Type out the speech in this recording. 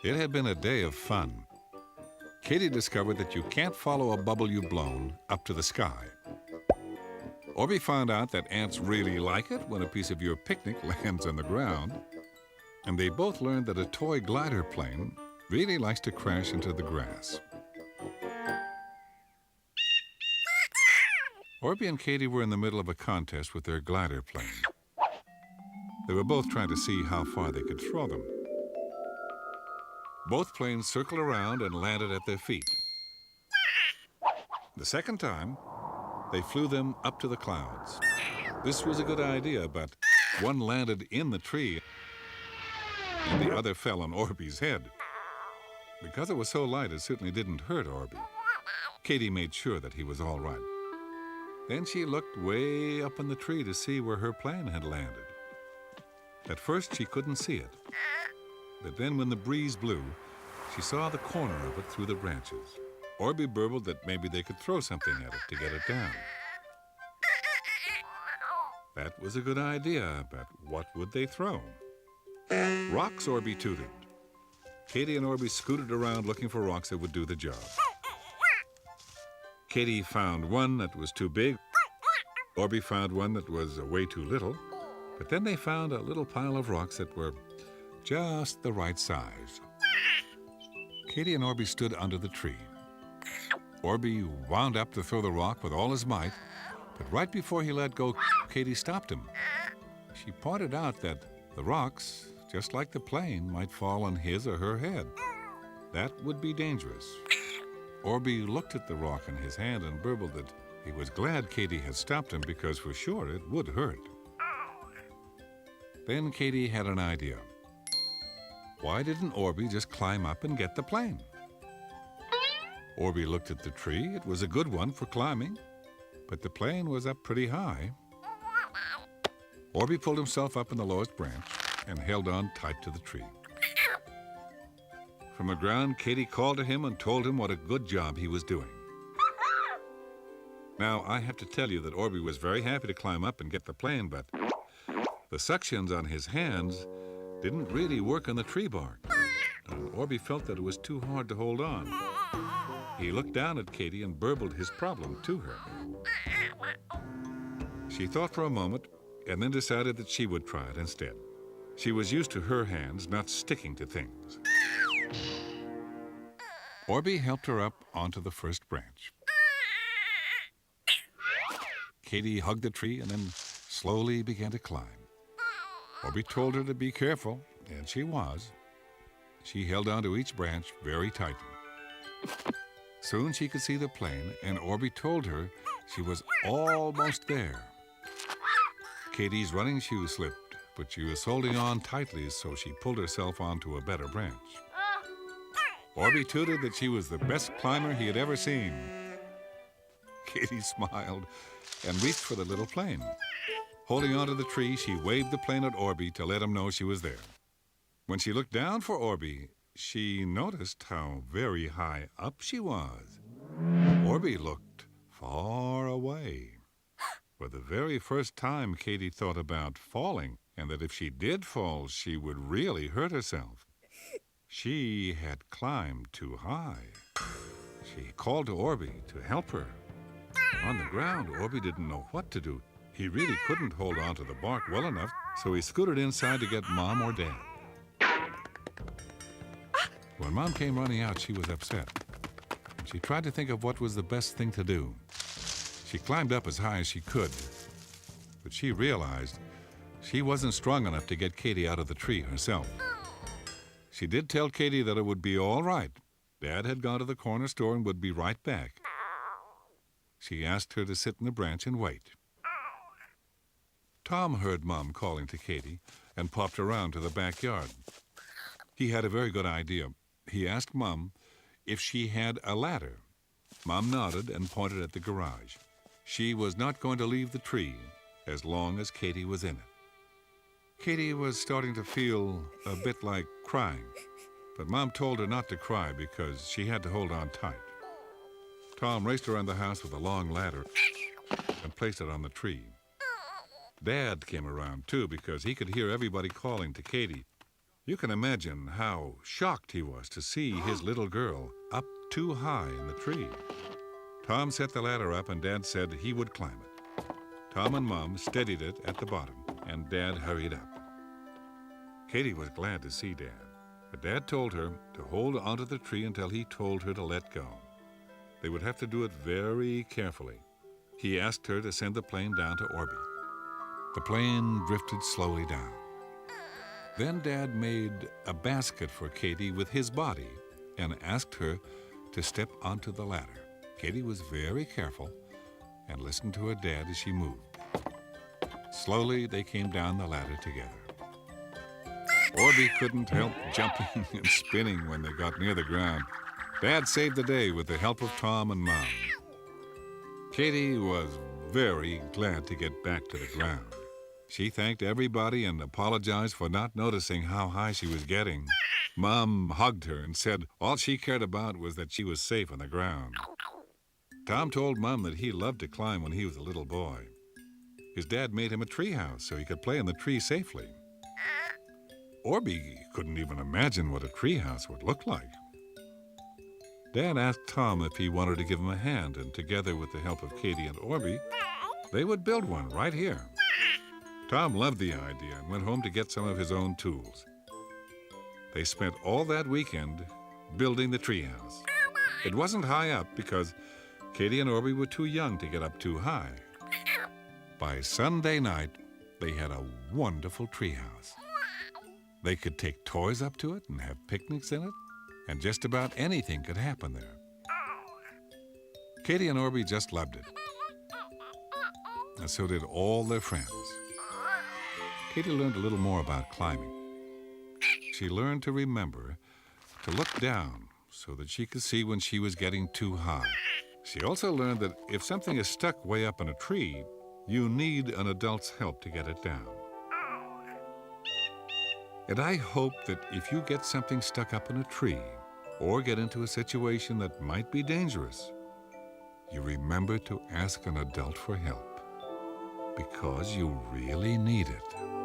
It had been a day of fun. Katie discovered that you can't follow a bubble you've blown up to the sky. Orbie found out that ants really like it when a piece of your picnic lands on the ground. And they both learned that a toy glider plane really likes to crash into the grass. Orbie and Katie were in the middle of a contest with their glider plane. They were both trying to see how far they could throw them. Both planes circled around and landed at their feet. The second time, they flew them up to the clouds. This was a good idea, but one landed in the tree and the other fell on Orbie's head. Because it was so light, it certainly didn't hurt Orbie. Katie made sure that he was all right. Then she looked way up in the tree to see where her plane had landed. At first, she couldn't see it. But then when the breeze blew, she saw the corner of it through the branches. Orbie burbled that maybe they could throw something at it to get it down. That was a good idea, but what would they throw? Rocks, Orbie tooted. Katie and Orbie scooted around looking for rocks that would do the job. Katie found one that was too big. Orbie found one that was way too little. But then they found a little pile of rocks that were just the right size. Katie and Orbie stood under the tree. Orbie wound up to throw the rock with all his might, but right before he let go, Katie stopped him. She pointed out that the rocks, just like the plane, might fall on his or her head. That would be dangerous. Orbie looked at the rock in his hand and burbled that he was glad Katie had stopped him because for sure it would hurt. Then Katie had an idea. Why didn't Orbie just climb up and get the plane? Orbie looked at the tree. It was a good one for climbing, but the plane was up pretty high. Orbie pulled himself up in the lowest branch and held on tight to the tree. From the ground, Katie called to him and told him what a good job he was doing. Now, I have to tell you that Orbie was very happy to climb up and get the plane, but the suctions on his hands didn't really work on the tree bark, and Orbie felt that it was too hard to hold on. He looked down at Katie and burbled his problem to her. She thought for a moment and then decided that she would try it instead. She was used to her hands not sticking to things. Orbie helped her up onto the first branch. Katie hugged the tree and then slowly began to climb. Orbie told her to be careful, and she was. She held onto each branch very tightly. Soon she could see the plane, and Orbie told her she was almost there. Katie's running shoes slipped, but she was holding on tightly, so she pulled herself onto a better branch. Orbie tooted that she was the best climber he had ever seen. Katie smiled and reached for the little plane. Holding onto the tree, she waved the plane at Orbie to let him know she was there. When she looked down for Orbie, she noticed how very high up she was. Orbie looked far away. For the very first time, Katie thought about falling, and that if she did fall, she would really hurt herself. She had climbed too high. She called to Orbie to help her. On the ground, Orbie didn't know what to do. He really couldn't hold on to the bark well enough, so he scooted inside to get Mom or Dad. When Mom came running out, she was upset. She tried to think of what was the best thing to do. She climbed up as high as she could, but she realized she wasn't strong enough to get Katie out of the tree herself. She did tell Katie that it would be all right. Dad had gone to the corner store and would be right back. She asked her to sit in the branch and wait. Tom heard Mom calling to Katie and popped around to the backyard. He had a very good idea. He asked Mom if she had a ladder. Mom nodded and pointed at the garage. She was not going to leave the tree as long as Katie was in it. Katie was starting to feel a bit like crying, but Mom told her not to cry because she had to hold on tight. Tom raced around the house with a long ladder and placed it on the tree. Dad came around, too, because he could hear everybody calling to Katie. You can imagine how shocked he was to see his little girl up too high in the tree. Tom set the ladder up and Dad said he would climb it. Tom and Mom steadied it at the bottom and Dad hurried up. Katie was glad to see Dad, but Dad told her to hold onto the tree until he told her to let go. They would have to do it very carefully. He asked her to send the plane down to Orbie. The plane drifted slowly down. Then Dad made a basket for Katie with his body and asked her to step onto the ladder. Katie was very careful and listened to her dad as she moved. Slowly, they came down the ladder together. Orbie couldn't help jumping and spinning when they got near the ground. Dad saved the day with the help of Tom and Mom. Katie was very glad to get back to the ground. She thanked everybody and apologized for not noticing how high she was getting. Mom hugged her and said all she cared about was that she was safe on the ground. Tom told Mom that he loved to climb when he was a little boy. His dad made him a treehouse so he could play in the tree safely. Orbie couldn't even imagine what a treehouse would look like. Dad asked Tom if he wanted to give him a hand, and together with the help of Katie and Orbie, they would build one right here. Tom loved the idea and went home to get some of his own tools. They spent all that weekend building the treehouse. It wasn't high up because Katie and Orbie were too young to get up too high. By Sunday night, they had a wonderful treehouse. They could take toys up to it and have picnics in it, and just about anything could happen there. Katie and Orbie just loved it, and so did all their friends. Katie learned a little more about climbing. She learned to remember to look down so that she could see when she was getting too high. She also learned that if something is stuck way up in a tree, you need an adult's help to get it down. And I hope that if you get something stuck up in a tree or get into a situation that might be dangerous, you remember to ask an adult for help because you really need it.